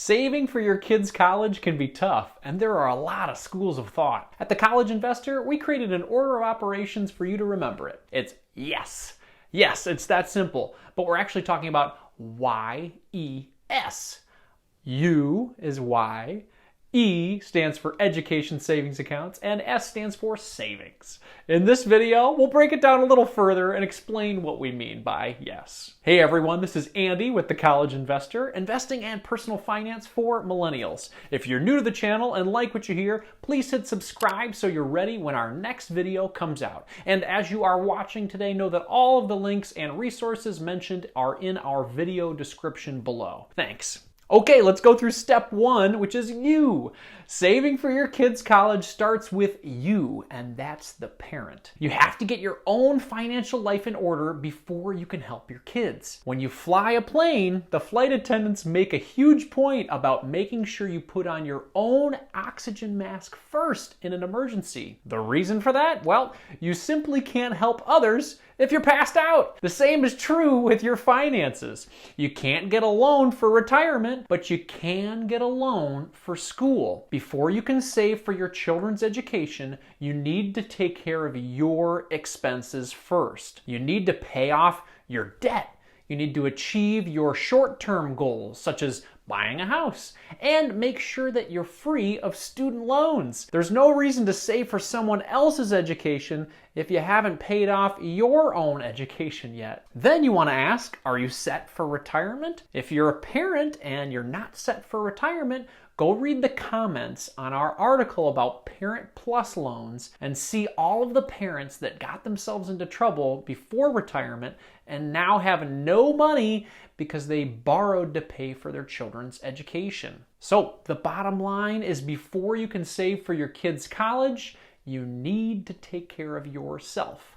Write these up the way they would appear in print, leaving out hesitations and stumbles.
Saving for your kids' college can be tough, and there are a lot of schools of thought. At The College Investor, we created an order of operations for you to remember it. It's YES. Yes, it's that simple. But we're actually talking about YES. U is Y. E stands for Education Savings Accounts, and S stands for Savings. In this video, we'll break it down a little further and explain what we mean by YES. Hey everyone, this is Andy with The College Investor, investing and personal finance for millennials. If you're new to the channel and like what you hear, please hit subscribe so you're ready when our next video comes out. And as you are watching today, know that all of the links and resources mentioned are in our video description below. Thanks. Okay, let's go through step one, which is you. Saving for your kids' college starts with you, and that's the parent. You have to get your own financial life in order before you can help your kids. When you fly a plane, the flight attendants make a huge point about making sure you put on your own oxygen mask first in an emergency. The reason for that? Well, you simply can't help others if you're passed out. The same is true with your finances. You can't get a loan for retirement, but you can get a loan for school. Before you can save for your children's education, you need to take care of your expenses first. You need to pay off your debt. You need to achieve your short-term goals, such as buying a house, and make sure that you're free of student loans. There's no reason to save for someone else's education if you haven't paid off your own education yet. Then you want to ask, are you set for retirement? If you're a parent and you're not set for retirement, go read the comments on our article about Parent Plus loans and see all of the parents that got themselves into trouble before retirement and now have no money because they borrowed to pay for their children's education. So the bottom line is, before you can save for your kids' college, you need to take care of yourself.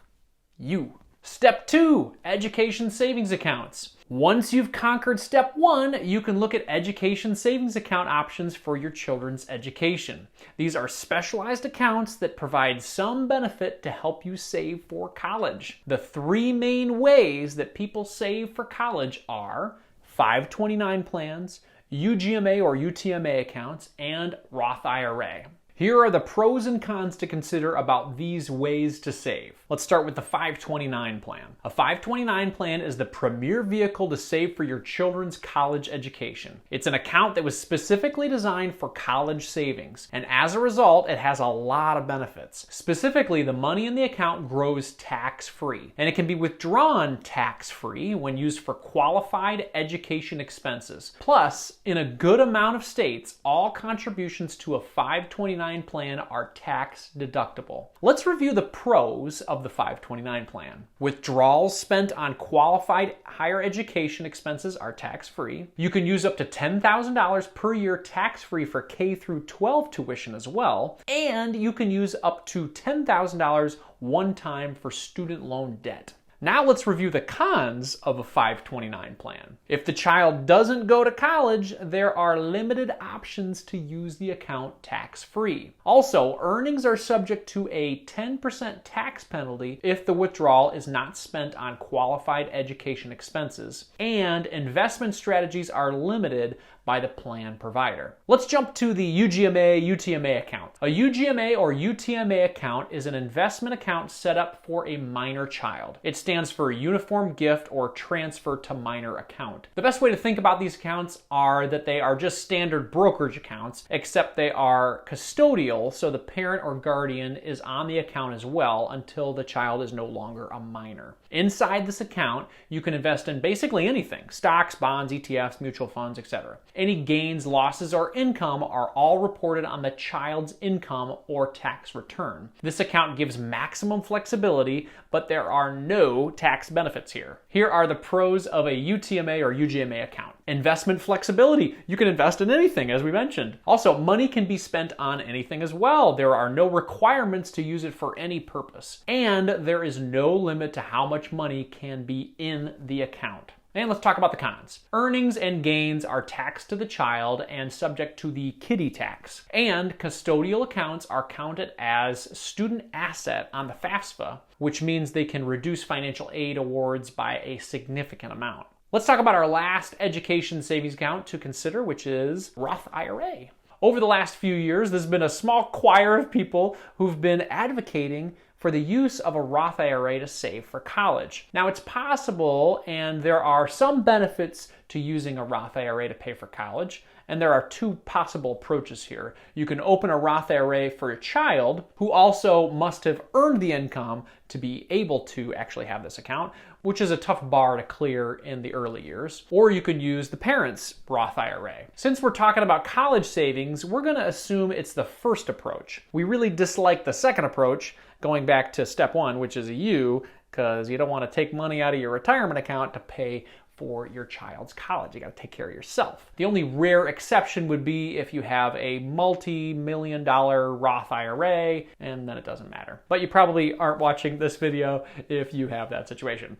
You. Step two, education savings accounts. Once you've conquered step one, you can look at education savings account options for your children's education. These are specialized accounts that provide some benefit to help you save for college. The three main ways that people save for college are 529 plans, UGMA or UTMA accounts, and Roth IRA. Here are the pros and cons to consider about these ways to save. Let's start with the 529 plan. A 529 plan is the premier vehicle to save for your children's college education. It's an account that was specifically designed for college savings, and as a result, it has a lot of benefits. Specifically, the money in the account grows tax-free, and it can be withdrawn tax-free when used for qualified education expenses. Plus, in a good amount of states, all contributions to a 529 plan are tax deductible. Let's review the pros of the 529 plan. Withdrawals spent on qualified higher education expenses are tax-free. You can use up to $10,000 per year tax-free for K through 12 tuition as well, and you can use up to $10,000 one time for student loan debt. Now let's review the cons of a 529 plan. If the child doesn't go to college, there are limited options to use the account tax-free. Also, earnings are subject to a 10% tax penalty if the withdrawal is not spent on qualified education expenses, and investment strategies are limited by the plan provider. Let's jump to the UGMA, UTMA account. A UGMA or UTMA account is an investment account set up for a minor child. It stands for Uniform Gift or Transfer to Minor account. The best way to think about these accounts are that they are just standard brokerage accounts, except they are custodial, so the parent or guardian is on the account as well until the child is no longer a minor. Inside this account, you can invest in basically anything: stocks, bonds, ETFs, mutual funds, etc. Any gains, losses, or income are all reported on the child's income or tax return. This account gives maximum flexibility, but there are no tax benefits here. Here are the pros of a UTMA or UGMA account. Investment flexibility. You can invest in anything, as we mentioned. Also, money can be spent on anything as well. There are no requirements to use it for any purpose. And there is no limit to how much money can be in the account. And let's talk about the cons. Earnings and gains are taxed to the child and subject to the kiddie tax. And custodial accounts are counted as student asset on the FAFSA, which means they can reduce financial aid awards by a significant amount. Let's talk about our last education savings account to consider, which is Roth IRA. Over the last few years, there's been a small choir of people who've been advocating for the use of a Roth IRA to save for college. Now, it's possible, and there are some benefits to using a Roth IRA to pay for college, and there are two possible approaches here. You can open a Roth IRA for a child who also must have earned the income to be able to actually have this account, which is a tough bar to clear in the early years. Or you could use the parents' Roth IRA. Since we're talking about college savings, we're going to assume it's the first approach. We really dislike the second approach, going back to step one, which is a U, because you don't want to take money out of your retirement account to pay for your child's college. You got to take care of yourself. The only rare exception would be if you have a multi-million-dollar Roth IRA, and then it doesn't matter. But you probably aren't watching this video if you have that situation.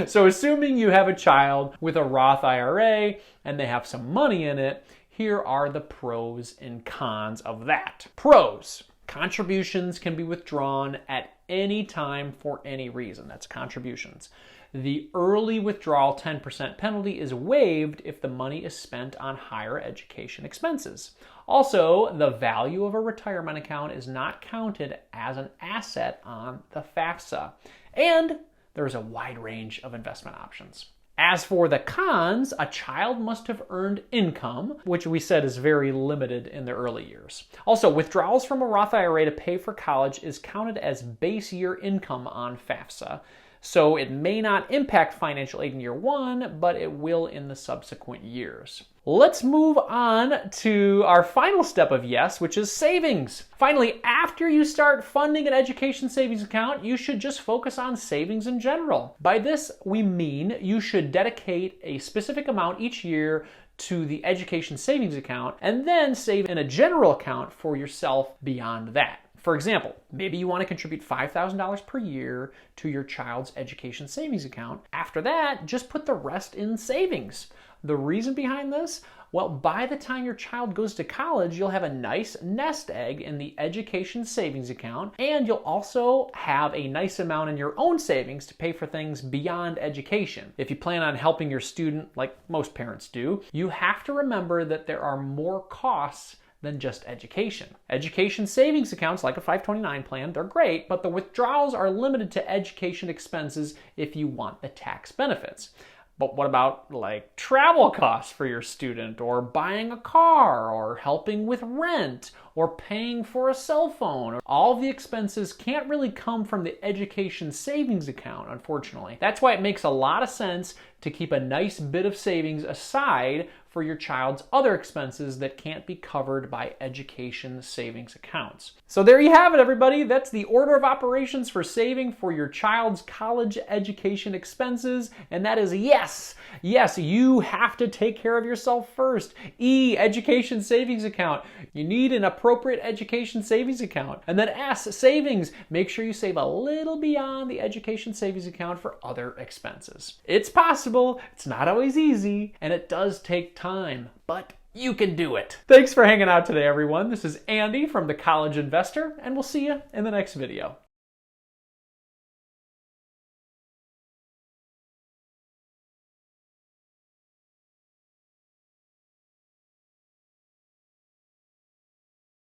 So assuming you have a child with a Roth IRA and they have some money in it, here are the pros and cons of that. Pros: contributions can be withdrawn at any time for any reason. That's contributions. The early withdrawal 10% penalty is waived if the money is spent on higher education expenses. Also, the value of a retirement account is not counted as an asset on the FAFSA. And there's a wide range of investment options. As for the cons, a child must have earned income, which we said is very limited in the early years. Also, withdrawals from a Roth IRA to pay for college is counted as base year income on FAFSA. So it may not impact financial aid in year one, but it will in the subsequent years. Let's move on to our final step of yes, which is savings. Finally, after you start funding an education savings account, you should just focus on savings in general. By this, we mean you should dedicate a specific amount each year to the education savings account and then save in a general account for yourself beyond that. For example, maybe you want to contribute $5,000 per year to your child's education savings account. After that, just put the rest in savings. The reason behind this? Well, by the time your child goes to college, you'll have a nice nest egg in the education savings account, and you'll also have a nice amount in your own savings to pay for things beyond education. If you plan on helping your student, like most parents do, you have to remember that there are more costs than just education. Education savings accounts, like a 529 plan, they're great, but the withdrawals are limited to education expenses if you want the tax benefits. But what about like travel costs for your student, or buying a car, or helping with rent, or paying for a cell phone? All of the expenses can't really come from the education savings account, unfortunately. That's why it makes a lot of sense to keep a nice bit of savings aside for your child's other expenses that can't be covered by education savings accounts. So there you have it, everybody. That's the order of operations for saving for your child's college education expenses. And that is yes, you have to take care of yourself first. E, education savings account. You need an appropriate education savings account. And then S, savings. Make sure you save a little beyond the education savings account for other expenses. It's possible, it's not always easy, and it does take time, but you can do it. Thanks for hanging out today, everyone. This is Andy from The College Investor, and we'll see you in the next video.